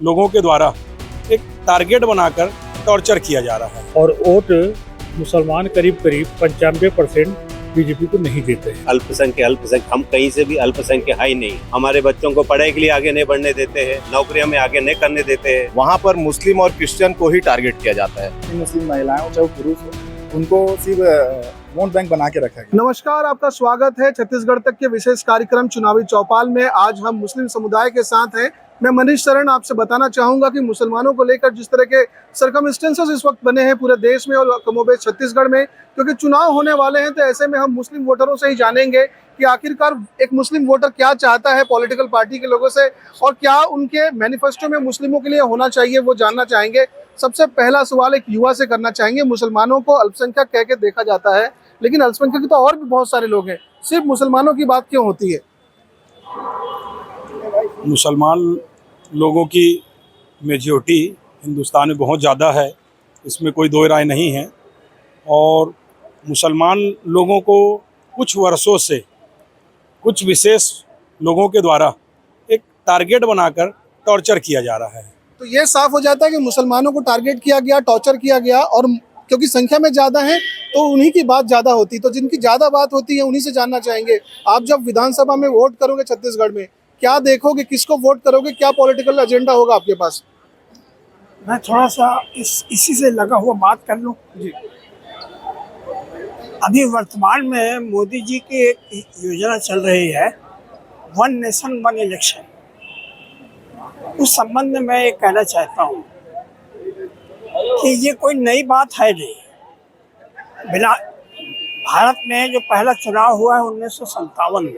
लोगों के द्वारा एक टारगेट बनाकर टॉर्चर किया जा रहा है। और वोट मुसलमान करीब 95% बीजेपी को नहीं देते हैं। अल्पसंख्यक हम कहीं से भी अल्पसंख्यक है ही नहीं। हमारे बच्चों को पढ़ाई के लिए आगे नहीं बढ़ने देते हैं, नौकरियों में आगे नहीं करने देते हैं। वहाँ पर मुस्लिम और क्रिश्चियन को ही टारगेट किया जाता है। मुस्लिम महिलाएं हो चाहे पुरुष हो, उनको सिर्फ वोट बैंक बना के रखा गया। नमस्कार, आपका स्वागत है छत्तीसगढ़ तक के विशेष कार्यक्रम चुनावी चौपाल में। आज हम मुस्लिम समुदाय के साथ हैं। मैं मनीष शरण आपसे बताना चाहूंगा कि मुसलमानों को लेकर जिस तरह के सर्कमस्टेंसेस इस वक्त बने हैं पूरे देश में और कमोबेश छत्तीसगढ़ में, क्योंकि चुनाव होने वाले हैं, तो ऐसे में हम मुस्लिम वोटरों से ही जानेंगे कि आखिरकार एक मुस्लिम वोटर क्या चाहता है पॉलिटिकल पार्टी के लोगों से और क्या उनके मैनिफेस्टो में मुस्लिमों के लिए होना चाहिए, वो जानना चाहेंगे। सबसे पहला सवाल एक युवा से करना चाहेंगे। मुसलमानों को अल्पसंख्यक कह के देखा जाता है, लेकिन अल्पसंख्यक तो और भी बहुत सारे लोग हैं, सिर्फ मुसलमानों की बात क्यों होती है? मुसलमान लोगों की मेजॉरिटी हिंदुस्तान में बहुत ज़्यादा है, इसमें कोई दो राय नहीं है। और मुसलमान लोगों को कुछ वर्षों से कुछ विशेष लोगों के द्वारा एक टारगेट बनाकर टॉर्चर किया जा रहा है। तो ये साफ हो जाता है कि मुसलमानों को टारगेट किया गया, टॉर्चर किया गया, और क्योंकि संख्या में ज़्यादा है तो उन्हीं की बात ज़्यादा होती, तो जिनकी ज़्यादा बात होती है उन्हीं से जानना चाहेंगे। आप जब विधानसभा में वोट करोगे छत्तीसगढ़ में, क्या देखोगे, किसको वोट करोगे, क्या पॉलिटिकल एजेंडा होगा आपके पास? मैं थोड़ा सा इसी से लगा हुआ बात कर लूं जी। अभी वर्तमान में मोदी जी की एक योजना चल रही है, वन नेशन वन इलेक्शन। उस संबंध में मैं ये कहना चाहता हूँ कि ये कोई नई बात है नहीं। बिना भारत में जो पहला चुनाव हुआ है 1957 में,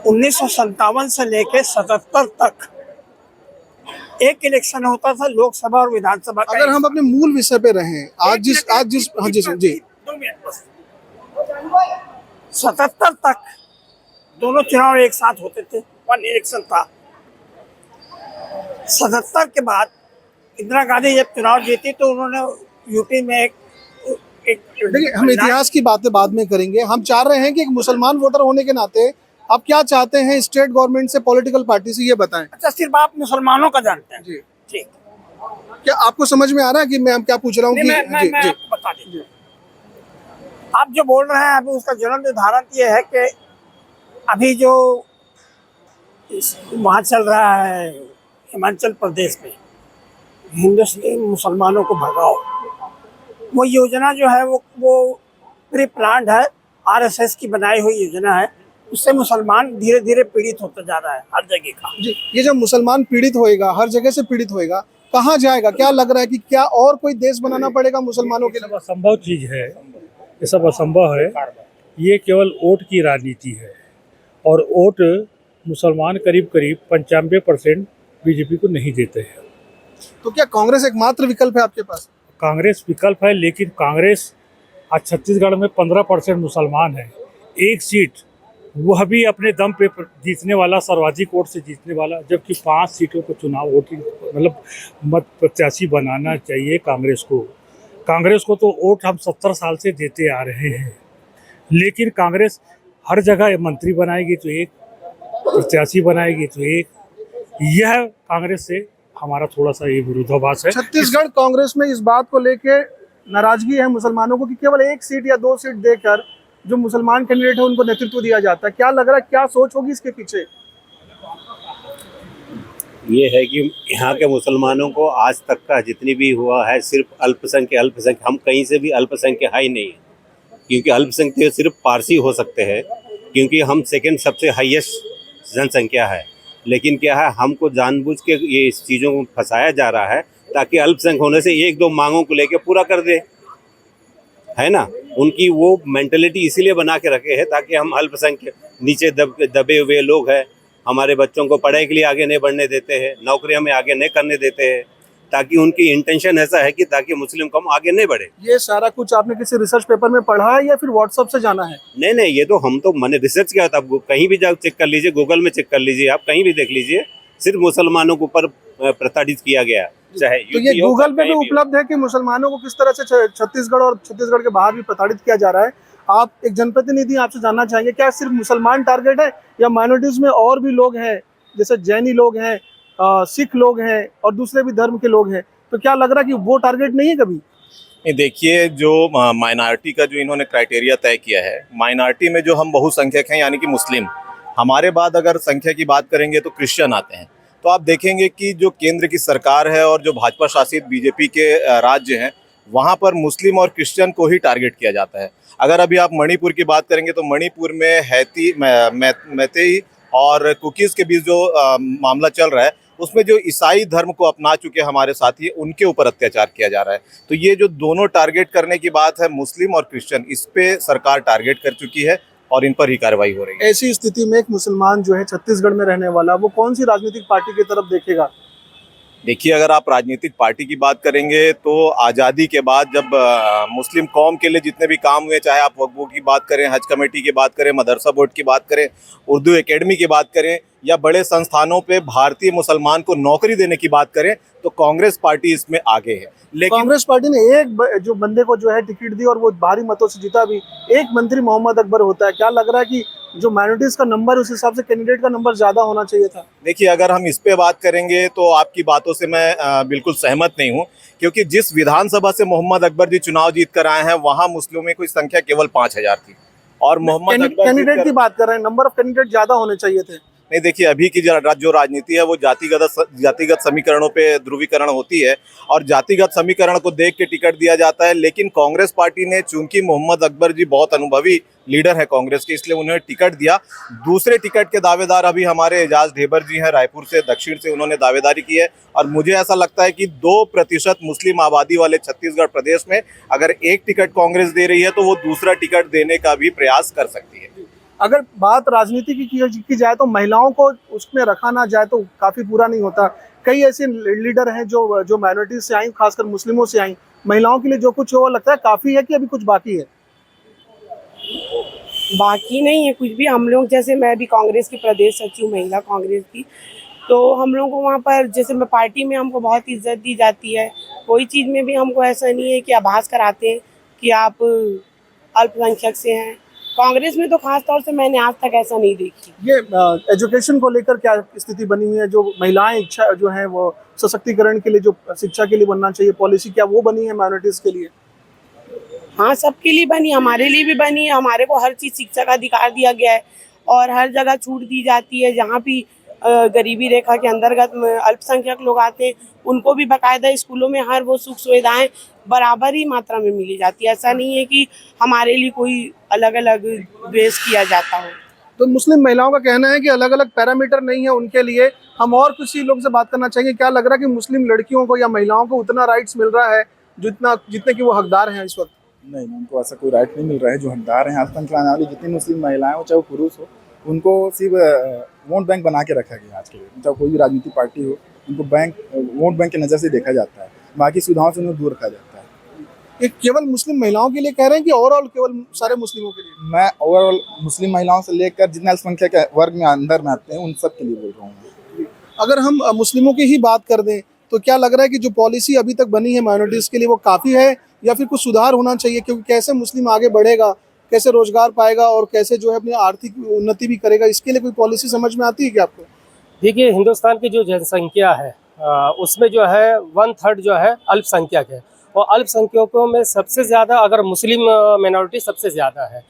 1957 से लेके 77 तक एक इलेक्शन होता था, लोकसभा और विधानसभा का। अगर हम अपने मूल विषय पे रहें, आज जिस हाँ जी 2 मिनट बस। 77 तक दोनों चुनाव एक साथ होते थे, वन इलेक्शन था। 77 के बाद इंदिरा गांधी जब चुनाव जीती तो उन्होंने यूपी में एक देखिए, हम इतिहास की बातें बाद में करेंगे। हम चाह रहे हैं कि एक मुसलमान वोटर होने के नाते आप क्या चाहते हैं स्टेट गवर्नमेंट से, पॉलिटिकल पार्टी से, ये बताएं। अच्छा, सिर्फ आप मुसलमानों का जानते हैं? जी ठीक। क्या आपको समझ में आ रहा है कि मैं क्या पूछ रहा हूँ? मैं आपको बता दीजिए। आप जो बोल रहे हैं अभी उसका जन्म निर्धारण ये है कि अभी जो वहाँ चल रहा है हिमाचल प्रदेश में, हिंदुस्तानी मुसलमानों को भगाओ, वो योजना जो है वो प्री प्लान्ड है, आरएसएस की बनाई हुई योजना है। उससे मुसलमान धीरे धीरे पीड़ित होता जा रहा है हर जगह का। जी, ये जब मुसलमान पीड़ित होएगा, हर जगह से पीड़ित होएगा, कहाँ जाएगा? क्या लग रहा है कि क्या और कोई देश बनाना पड़ेगा मुसलमानों के लिए? असंभव चीज है, ये सब असंभव है। ये केवल वोट की राजनीति है और वोट मुसलमान करीब 95% बीजेपी को नहीं देते हैं। तो क्या कांग्रेस एकमात्र विकल्प है आपके पास? कांग्रेस विकल्प है, लेकिन कांग्रेस आज छत्तीसगढ़ में 15% मुसलमान है। एक सीट वह भी अपने दम पे जीतने वाला, सर्वाधिक वोट से जीतने वाला, जबकि 5 सीटों को चुनाव वोटिंग मतलब मत प्रत्याशी बनाना चाहिए कांग्रेस को। कांग्रेस को तो वोट हम 70 साल से देते आ रहे हैं, लेकिन कांग्रेस हर जगह मंत्री बनाएगी तो एक, प्रत्याशी बनाएगी तो एक। यह कांग्रेस से हमारा थोड़ा सा ये विरोधाभास है। छत्तीसगढ़ कांग्रेस में इस बात को लेके नाराजगी है मुसलमानों को कि केवल 1 सीट या 2 सीट देकर जो मुसलमान कैंडिडेट है उनको नेतृत्व दिया जाता है। क्या लग रहा है, क्या सोच होगी इसके पीछे? ये है कि यहाँ के मुसलमानों को आज तक का जितनी भी हुआ है, सिर्फ अल्पसंख्यक हम कहीं से भी अल्पसंख्यक है ही नहीं। क्योंकि अल्पसंख्यक सिर्फ पारसी हो सकते हैं, क्योंकि हम सेकंड सबसे हाईएस्ट जनसंख्या है। लेकिन क्या है, हमको जानबूझ के ये इस चीज़ों को फंसाया जा रहा है ताकि अल्पसंख्यक होने से 1-2 मांगों को लेकर पूरा कर दे, है ना। उनकी वो मेंटलिटी इसीलिए बना के रखे हैं ताकि हम अल्पसंख्यक नीचे दबे हुए लोग हैं, हमारे बच्चों को पढ़ाई के लिए आगे नहीं बढ़ने देते हैं, नौकरियों में आगे नहीं करने देते हैं, ताकि उनकी इंटेंशन ऐसा है कि ताकि मुस्लिम कम आगे नहीं बढ़े। ये सारा कुछ आपने किसी रिसर्च पेपर में पढ़ा है या फिर व्हाट्सएप से जाना है? नहीं, ये तो हम तो मैंने रिसर्च किया था। आप कहीं भी जाओ चेक कर लीजिए, गूगल में चेक कर लीजिए, आप कहीं भी देख लीजिए, सिर्फ मुसलमानों के ऊपर प्रताड़ित किया गया। चाहे तो ये गूगल पे भी उपलब्ध है कि मुसलमानों को किस तरह से छत्तीसगढ़ और छत्तीसगढ़ के बाहर भी प्रताड़ित किया जा रहा है। आप एक जनप्रतिनिधि, आपसे जानना चाहेंगे क्या सिर्फ मुसलमान टारगेट है या माइनॉरिटीज में और भी लोग हैं जैसे जैनी लोग हैं, सिख लोग हैं और दूसरे भी धर्म के लोग हैं, तो क्या लग रहा है कि वो टारगेट नहीं है कभी? ये देखिए, जो माइनॉरिटी का जो इन्होंने क्राइटेरिया तय किया है, माइनॉरिटी में जो हम बहुसंख्यक हैं यानी कि मुस्लिम, हमारे बाद अगर संख्या की बात करेंगे तो क्रिश्चियन आते हैं। तो आप देखेंगे कि जो केंद्र की सरकार है और जो भाजपा शासित बीजेपी के राज्य हैं, वहाँ पर मुस्लिम और क्रिश्चियन को ही टारगेट किया जाता है। अगर अभी आप मणिपुर की बात करेंगे तो मणिपुर में हैती, मैतेई और कुकीज़ के बीच जो मामला चल रहा है, उसमें जो ईसाई धर्म को अपना चुके हमारे साथी हैं, उनके ऊपर अत्याचार किया जा रहा है। तो ये जो दोनों टारगेट करने की बात है, मुस्लिम और क्रिश्चियन, इस पे सरकार टारगेट कर चुकी है और इन पर ही कार्रवाई हो रही है। ऐसी स्थिति में एक मुसलमान जो है छत्तीसगढ़ में रहने वाला, वो कौन सी राजनीतिक पार्टी की तरफ देखेगा? देखिए, अगर आप राजनीतिक पार्टी की बात करेंगे तो आज़ादी के बाद जब मुस्लिम कौम के लिए जितने भी काम हुए, चाहे आप वक्फ की बात करें, हज कमेटी की बात करें, मदरसा बोर्ड की बात करें, उर्दू एकेडमी की बात करें, या बड़े संस्थानों पे भारतीय मुसलमान को नौकरी देने की बात करें, तो कांग्रेस पार्टी इसमें आगे है। लेकिन कांग्रेस पार्टी ने जो बंदे को जो है टिकट दी और वो भारी मतों से जीता भी, एक मंत्री मोहम्मद अकबर होता है। क्या लग रहा है कि जो माइनॉरिटीज का नंबर, उस हिसाब से कैंडिडेट का नंबर ज्यादा होना चाहिए था? देखिए, अगर हम इस पे बात करेंगे तो आपकी बातों से मैं बिल्कुल सहमत नहीं हूं, क्योंकि जिस विधानसभा से मोहम्मद अकबर जी चुनाव जीत कर आए हैं, वहां मुस्लिमों की संख्या केवल 5000 थी और मोहम्मद अकबर कैंडिडेट की बात कर रहे हैं, नंबर ऑफ कैंडिडेट ज्यादा होने चाहिए थे। नहीं, देखिए, अभी की जो राजनीति है वो जातिगत समीकरणों पे ध्रुवीकरण होती है और जातिगत समीकरण को देख के टिकट दिया जाता है। लेकिन कांग्रेस पार्टी ने, चूंकि मोहम्मद अकबर जी बहुत अनुभवी लीडर है कांग्रेस के, इसलिए उन्हें टिकट दिया। दूसरे टिकट के दावेदार अभी हमारे एजाज ढेबर जी हैं, रायपुर से, दक्षिण से, उन्होंने दावेदारी की है। और मुझे ऐसा लगता है कि 2% मुस्लिम आबादी वाले छत्तीसगढ़ प्रदेश में अगर एक टिकट कांग्रेस दे रही है तो वो दूसरा टिकट देने का भी प्रयास कर सकती है। अगर बात राजनीति की जाए तो महिलाओं को उसमें रखा ना जाए तो काफी बुरा नहीं होता। कई ऐसे लीडर हैं जो माइनॉरिटीज से आई, खासकर मुस्लिमों से आई। महिलाओं के लिए जो कुछ हो लगता है काफी है कि अभी कुछ बाकी है? बाकी नहीं है कुछ भी। हम लोग, जैसे मैं भी कांग्रेस की प्रदेश सचिव महिला कांग्रेस की, तो हम लोग को वहाँ पर जैसे मैं पार्टी में हमको बहुत इज्जत दी जाती है। कोई चीज़ में भी हमको ऐसा नहीं है कि आभास कराते हैं कि आप अल्पसंख्यक से हैं। कांग्रेस में तो खास तौर से मैंने आज तक ऐसा नहीं देखी। ये एजुकेशन को लेकर क्या स्थिति बनी हुई है? जो महिलाएं इच्छा जो है वो सशक्तिकरण के लिए, जो शिक्षा के लिए बनना चाहिए पॉलिसी, क्या वो बनी है माइनॉरिटीज के लिए? हाँ, सबके लिए बनी, हमारे लिए भी बनी है। हमारे को हर चीज़ शिक्षा का अधिकार दिया गया है और हर जगह छूट दी जाती है। जहाँ भी गरीबी रेखा के अंतर्गत अल्पसंख्यक लोग आते हैं, उनको भी बाकायदा स्कूलों में हर वो सुख सुविधाएं बराबर ही मात्रा में मिली जाती है। ऐसा नहीं है कि हमारे लिए कोई अलग अलग द्वेष किया जाता हो। तो मुस्लिम महिलाओं का कहना है कि अलग अलग पैरामीटर नहीं है उनके लिए। हम और किसी लोग से बात करना चाहेंगे। क्या लग रहा है कि मुस्लिम लड़कियों को या महिलाओं को उतना राइट्स मिल रहा है जितने की वो हकदार हैं इस वक्त? नहीं, उनको ऐसा कोई राइट नहीं मिल रहा है। जो हकदार हैं, आजकल के आने वाली जितनी मुस्लिम महिलाएं हो, चाहे वो पुरुष हो, उनको सिर्फ वोट बैंक बना के रखा गया आज के लिए। चाहे कोई भी राजनीतिक पार्टी हो, उनको वोट बैंक की नज़र से देखा जाता है, बाकी सुविधाओं से उन्हें दूर रखा जाता है। ये केवल मुस्लिम महिलाओं के लिए कह रहे हैं कि ओवरऑल केवल सारे मुस्लिमों के लिए? मैं ओवरऑल मुस्लिम महिलाओं से लेकर जितने अल्पसंख्यक वर्ग में अंदर में आते हैं, उन सब के लिए बोल रहा हूँ। अगर हम मुस्लिमों की ही बात कर दें तो क्या लग रहा है कि जो पॉलिसी अभी तक बनी है माइनॉरिटीज़ के लिए वो काफ़ी है या फिर कुछ सुधार होना चाहिए? क्योंकि कैसे मुस्लिम आगे बढ़ेगा, कैसे रोजगार पाएगा और कैसे जो है अपनी आर्थिक उन्नति भी करेगा, इसके लिए कोई पॉलिसी समझ में आती है क्या आपको? देखिए, हिंदुस्तान की जो जनसंख्या है उसमें जो है 1/3 जो है अल्पसंख्यक है और अल्पसंख्यकों में सबसे ज़्यादा अगर मुस्लिम माइनॉरिटी सबसे ज़्यादा है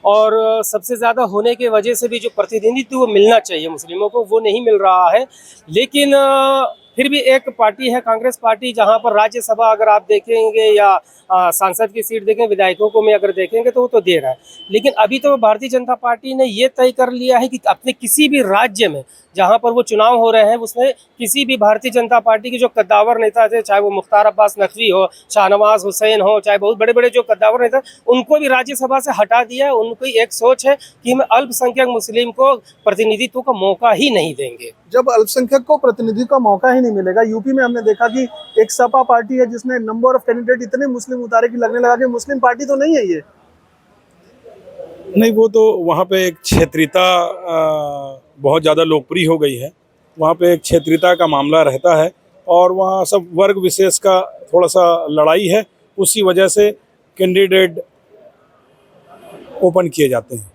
और सबसे ज़्यादा होने की वजह से भी जो प्रतिनिधित्व मिलना चाहिए मुस्लिमों को वो नहीं मिल रहा है। लेकिन फिर भी एक पार्टी है कांग्रेस पार्टी, जहां पर राज्यसभा अगर आप देखेंगे या सांसद की सीट देखें, विधायकों को में अगर देखेंगे तो वो तो दे रहा है। लेकिन अभी तो भारतीय जनता पार्टी ने ये तय कर लिया है कि अपने किसी भी राज्य में जहां पर वो चुनाव हो रहे हैं उसमें किसी भी भारतीय जनता पार्टी के जो कद्दावर नेता थे, चाहे वो मुख्तार अब्बास नकवी हो, शाहनवाज हुसैन हो, चाहे बहुत बड़े बड़े जो कद्दावर नेता, उनको भी राज्यसभा से हटा दिया है। उनकी एक सोच है कि हम अल्पसंख्यक मुस्लिम को प्रतिनिधित्व का मौका ही नहीं देंगे। जब अल्पसंख्यक को प्रतिनिधि का मौका ही नहीं मिलेगा, यूपी में हमने देखा कि एक सपा पार्टी है जिसने नंबर ऑफ कैंडिडेट इतने मुस्लिम उतारे कि लगने लगा कि मुस्लिम पार्टी तो नहीं है ये। नहीं, वो तो वहाँ पे एक क्षेत्रीयता बहुत ज़्यादा लोकप्रिय हो गई है। वहाँ पे एक क्षेत्रीयता का मामला रहता है और वहाँ सब वर्ग विशेष का थोड़ा सा लड़ाई है, उसी वजह से कैंडिडेट ओपन किए जाते हैं।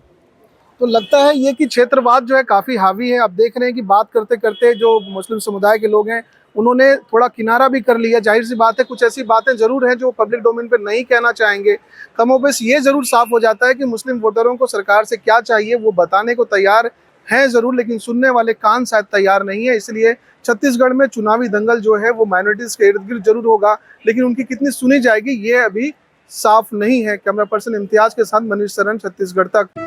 तो लगता है ये कि क्षेत्रवाद जो है काफ़ी हावी है। अब देख रहे हैं कि बात करते करते जो मुस्लिम समुदाय के लोग हैं उन्होंने थोड़ा किनारा भी कर लिया। जाहिर सी बात है कुछ ऐसी बातें ज़रूर हैं जो पब्लिक डोमेन पे नहीं कहना चाहेंगे। कमोबेश ये ज़रूर साफ हो जाता है कि मुस्लिम वोटरों को सरकार से क्या चाहिए वो बताने को तैयार हैं ज़रूर, लेकिन सुनने वाले कान शायद तैयार नहीं है। इसलिए छत्तीसगढ़ में चुनावी दंगल जो है वो माइनॉरिटीज़ के इर्द गिर्द जरूर होगा, लेकिन उनकी कितनी सुनी जाएगी ये अभी साफ नहीं है। कैमरा पर्सन इम्तियाज़ के साथ मनीष शरण, छत्तीसगढ़ तक।